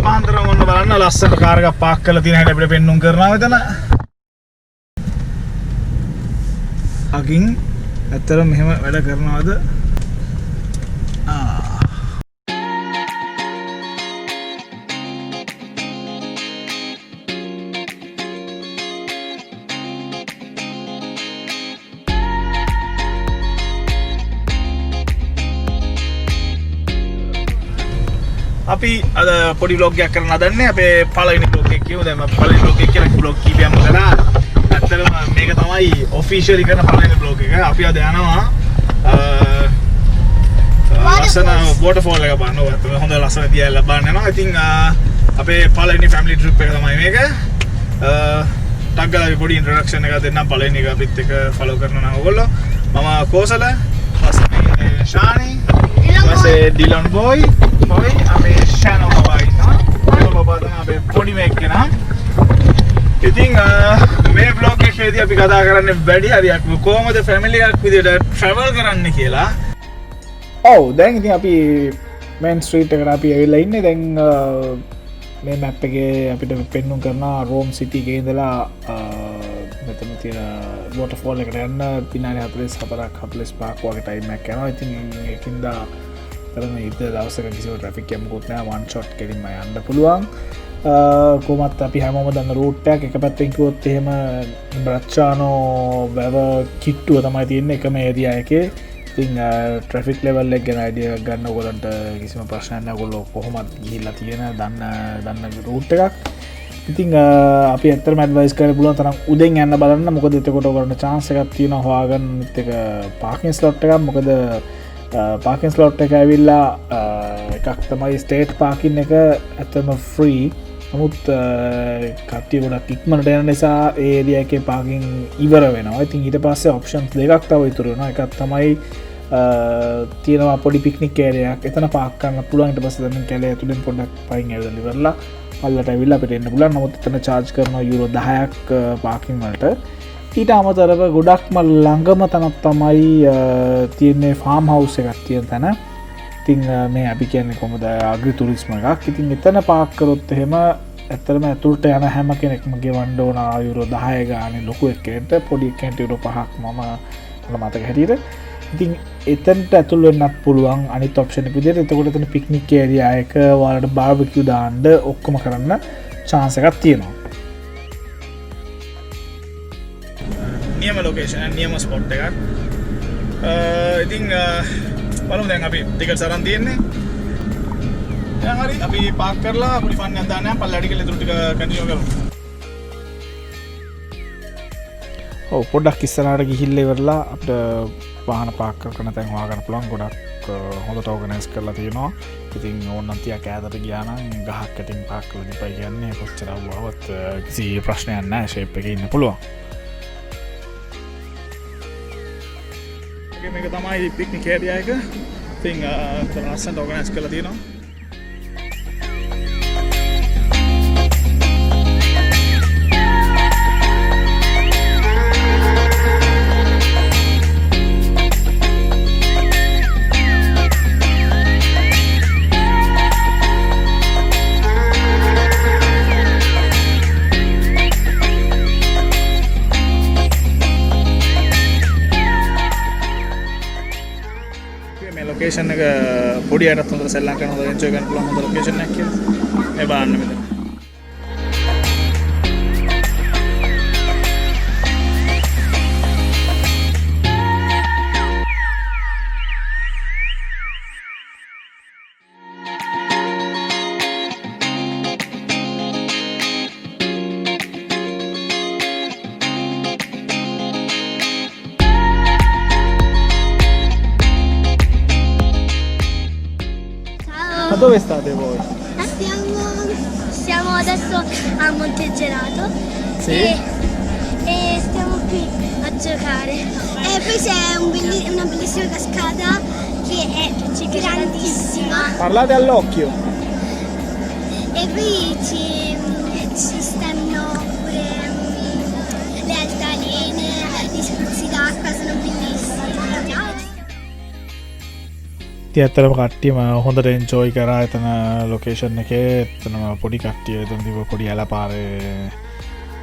පාන්දරම ඔන්න බලන්න ලස්සනට කාර් එකක් පාක් කරලා තියෙන හැටි අපිට පෙන්නුම් කරනවා මෙතන. අකින් ඇත්තටම මෙහෙම වැඩ කරනවද? අපි අද පොඩි vlog එකක් කරන්න හදන්නේ අපේ පළවෙනි vlog එක කියමු. දැන් මම පළවෙනි vlog එක කියලා vlog කීපයක්ම කරා. ඇත්තටම මේක තමයි officially කරන පළවෙනි vlog එක. අපි අද යනවා ලස්සන waterfall එක බලන්න. ඔයත් හොඳ ලස්සන දියල් ලබන්න යනවා. ඉතින් අපේ පළවෙනි family trip එක තමයි මේක. ටග් ගාලා පොඩි introduction එකක් දෙන්නම් පළවෙනි එක අපිත් එක්ක follow කරනවා නම් ඔයගොල්ලෝ. මම කෝසල, ඊපස්සේ ශානි, ඊපස්සේ ඩිලන් boy අපේ channel බබා ඉන්නවා. channel බබා තමයි අපේ පොඩි මේක කෙනා. ඉතින් මේ vlog එකේදී අපි කතා කරන්නේ වැඩි හරියක් කොහොමද family එකක් විදිහට travel කරන්න කියලා. ඔව් දැන් ඉතින් අපි main street එකට අපි ඇවිල්ලා ඉන්නේ. දැන් මේ map එකේ අපිට පෙන්වන්න කරනවා Rome city එකේ ඉඳලා මෙතන තියෙන waterfall එකට යන්න විනාඩි 44ක් 45ක් වගේ time එකක් යනවා. ඉතින් ඒකින්ද කරන ඉත දවසක කිසිම ට්‍රැෆික් එකකුත් නැහැ. one shot කෙලින්ම යන්න පුළුවන්. කොහොමත් අපි හැමෝම දන්න රූට් එකක්. එක පැත්තකින් කිව්වොත් එහෙම බ්‍රච්චානෝ වැව කිට්ටුව තමයි තියෙන්නේ එකම ඒරියා එකේ. ඉතින් ට්‍රැෆික් ලෙවල් එක ගැන අයිඩියා එකක් ගන්න ඕගොල්ලන්ට කිසිම ප්‍රශ්නයක් නැහැ. ඔයගොල්ලෝ කොහොමත් ගිහිල්ලා තියෙන දන්න රූට් එකක්. ඉතින් අපි ඇත්තටම ඇඩ්වයිස් කරන්න පුළුවන් තරම් උදෙන් යන්න බලන්න. මොකද එතකොට ඔයගොල්ලන්ට chance එකක් තියෙනවා හොයාගන්න එක පාකින් ස්ලොට් එකක්. මොකද පාකින් ස්ලොට් එක ඇවිල්ලා එකක් තමයි ස්ටේට් පාකින් එක ඇත්තම ෆ්‍රී. නමුත් කට්ටිය ගොඩක් ඉක්මනට යන නිසා ඒ ඒරියා එකේ පාකින් ඉවර වෙනවා. ඉතින් ඊට පස්සේ ඔප්ෂන්ස් දෙකක් තව ඉතුරු වෙනවා. එකක් තමයි තියෙනවා පොඩි පික්නික් ඒරියා එකක්. එතන පාක් කරන්න පුළුවන්. ඊට පස්සේ දැන් කැලේ ඇතුලෙන් පොඩ්ඩක් පයින් ඇවිල්ලා ඉවරලා පල්ලට ඇවිල්ලා අපිට එන්න පුළුවන්. නමුත් එතන charge කරනවා යුරෝ 10ක් පාකින් වලට. ඊට අමතරව ගොඩක්ම ළඟම තැනක් තමයි තියෙන්නේ ෆාම් හවුස් එකක් තියෙන තැන. ඉතින් මේ අපි කියන්නේ කොහොමද Agriturismo එකක්. ඉතින් එතන පාක් කරොත් එහෙම ඇත්තටම ඇතුළට යන හැම කෙනෙක්ම ගෙවන්න ඕන යුරෝ 10 ගානේ ලොකු එකකට. පොඩි එකකට යුරෝ 5ක් මම මතක හැටියට. ඉතින් එතනට ඇතුල් වෙන්නත් පුළුවන් අනිත් ඔප්ෂන් එක විදිහට. එතකොට එතන පික්නික් ඒරියා එක ඔයාලට බාර්බිකියු දාන්න ඔක්කොම කරන්න chance එකක් තියෙනවා. නියම ලොකේෂන් නියම ස්පොට් එකක්. ඉතින් බලමු දැන් අපි ටිකට්ස් අරන් තියෙන්නේ. දැන් හරි අපි පාක් කරලා පොඩි ෆන් එකක් දාන්න යන්න පල්ලෙහාට ගිහලා ඉතුරු ටික කන්ටිනියු කරමු. ඔව් පොඩ්ඩක් ඉස්සරහට ගිහිල්ලා ඉවරලා අපිට වාහන පාක් කරන තැන් හොයාගන්න පුළුවන්. ගොඩක් හොඳට ඕගනයිස් කරලා තියෙනවා. ඉතින් ඕනනම් තියා කෑදට ගියා නම් ගහක් යටින් පාක් කරලා දීපයි කියන්නේ කොච්චර වුවවත් කිසි ප්‍රශ්නයක් නැහැ. ෂේප් එකේ ඉන්න පුළුවන්. මේක තමයි පික්නික් ඒරියා එක. ඉතින් ලස්සනට ඕගනයිස් කරලා තියෙනවා. ලොකේෂන් එක පොඩි අයටත් හොඳට සෙල්ලම් කරන හොඳට එන්ජොයි කරන්න පුළුවන් හොඳ ලොකේෂන් එකක් කියලා. මේ බලන්න මෙතන. Ma dove state voi? Siamo adesso a Monte Gelato. Sì. E stiamo qui a giocare. E poi c'è una bellissima cascata che è grandissima. Parlate all'occhio. E poi ci stanno pure le altalene, gli spruzzi d'acqua sono bellissimi. ඉතින් ඇත්තටම කට්ටියම හොඳට enjoy කරා එතන location එකේ. එතනම පොඩි කට්ටිය එතන තිබ්බ පොඩි ඇලපාරේ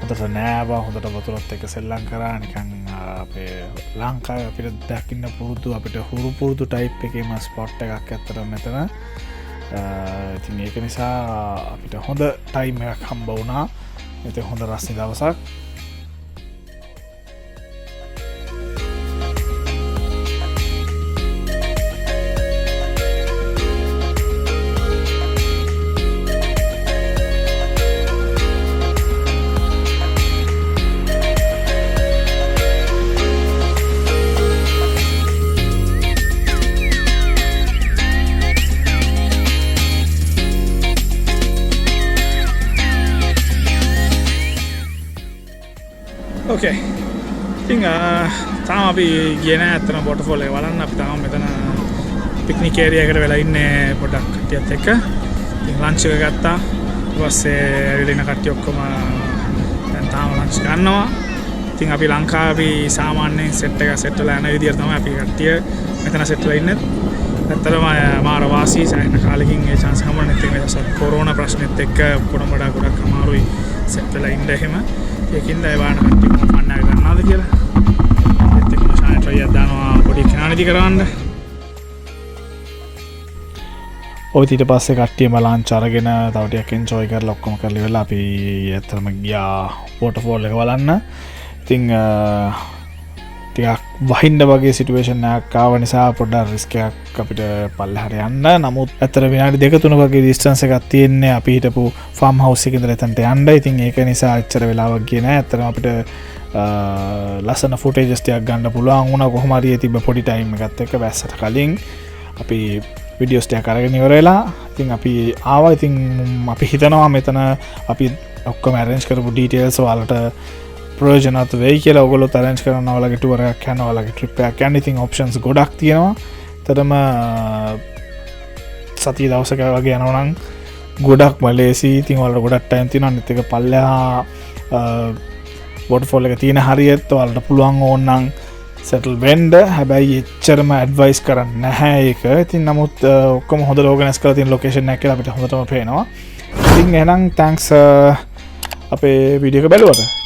හොඳට නෑවා හොඳට වතුරත් එක්ක සෙල්ලම් කරා. නිකන් අපේ ලංකාවේ අපිට දකින්න පුරුදු අපිට හුරු පුරුදු ටයිප් එකේම ස්පොට් එකක් ඇත්තටම මෙතන. ඉතින් ඒක නිසා අපිට හොඳ ටයිම් එකක් හම්බ වුණා. ඉතින් හොඳ රස්නි දවසක්. ඕකේ ඉතින් තාම අපි ගියේ නෑ අතන වොටර්ෆෝල් එක බලන්න. අපි තාම මෙතන පික්නික් ඒරියා එකට වෙලා ඉන්නේ පොඩක් කට්ටියත් එක්ක. ඉතින් ලන්ච් එක ගත්තා. ඊට පස්සේ ඇවිල්ලා ඉන්න කට්ටිය ඔක්කොම දැන් තාම ලන්ච් ගන්නවා. ඉතින් අපි ලංකාවේ සාමාන්‍යයෙන් සෙට් එක සෙට් වෙලා යන විදියට තමයි අපි කට්ටිය මෙතන සෙට් වෙලා ඉන්නේ. ඇත්තටම මාර වාසී සෑහෙන කාලෙකින් ඒ chance හම්බුනේ නැති මේ දවස්වල කොරෝනා ප්‍රශ්නෙත් එක්ක පොඩම ගොඩක් අමාරුයි සෙට් වෙලා ඉන්න එහෙම. ඒකින්ද ඒ වාහන කට්ටිය මොකක්ද ගන්නවද කියලා ඒත් එක්කම ෂායි ට්‍රයියක් දානවා පොඩි කනානිදි කරවන්න. ඔය ඊට පස්සේ කට්ටියම ලන්ච් අරගෙන තව ටිකක් එන්ජොයි කරලා ඔක්කොම කරලා ඉවරලා අපි ඇත්තටම ගියා වොටර්ෆෝල් එක බලන්න. ඉතින් ටිකක් වහින්න වගේ සිටුේෂන් එකක් ආව නිසා පොඩ්ඩක් රිස්ක් එකක් අපිට පල්ලෙහාට යන්න. නමුත් ඇත්තට විනාඩි 2-3 වගේ ඩිස්ටන්ස් එකක් තියෙන්නේ අපි හිටපු ෆාම් හවුස් එකේ ඉඳලා එතනට යන්න. ඉතින් ඒක නිසා එච්චර වෙලාවක් ගියේ නෑ. ඇත්තටම අපිට ලස්සන ෆුටේජස් ටිකක් ගන්න පුළුවන් වුණා. කොහොම හරි තිබ්බ පොඩි ටයිම් එකත් එක්ක වැස්සට කලින් අපි වීඩියෝස් ටිකක් අරගෙන ඉවර වෙලා ඉතින් අපි ආවා. ඉතින් අපි හිතනවා මෙතන අපි ඔක්කොම අරේන්ජ් කරපු ඩීටේල්ස් ඔයාලට ප්‍රයෝජනවත් වෙයි කියලා. ඔයගොල්ලෝ අරේන්ජ් කරනවා ඔයාලගේ ටුවර් එකක් යනවා ඔයාලගේ ට්‍රිප් එකක් යන්න. ඉතින් ඔප්ෂන්ස් ගොඩක් තියෙනවා. එතනම සතිය දවසක වගේ යනවා නම් ගොඩක් මලේසි. ඉතින් ඔයාලට ගොඩක් ටයිම් තියෙනවා. අනිත් එක පල්ලෙහා වොටර්ෆෝල් එක තියෙන හරියට ඔයාලට පුළුවන් ඕනනම් සෙටල් වෙන්න. හැබැයි එච්චරම ඇඩ්වයිස් කරන්නේ නැහැ ඒක. ඉතින් නමුත් ඔක්කොම හොඳට ඕගනයිස් කරලා තියෙන ලොකේෂන් එකක් කියලා අපිට හොඳටම පේනවා. ඉතින් එහෙනම් තැන්ක්ස් අපේ වීඩියෝ එක බැලුවට.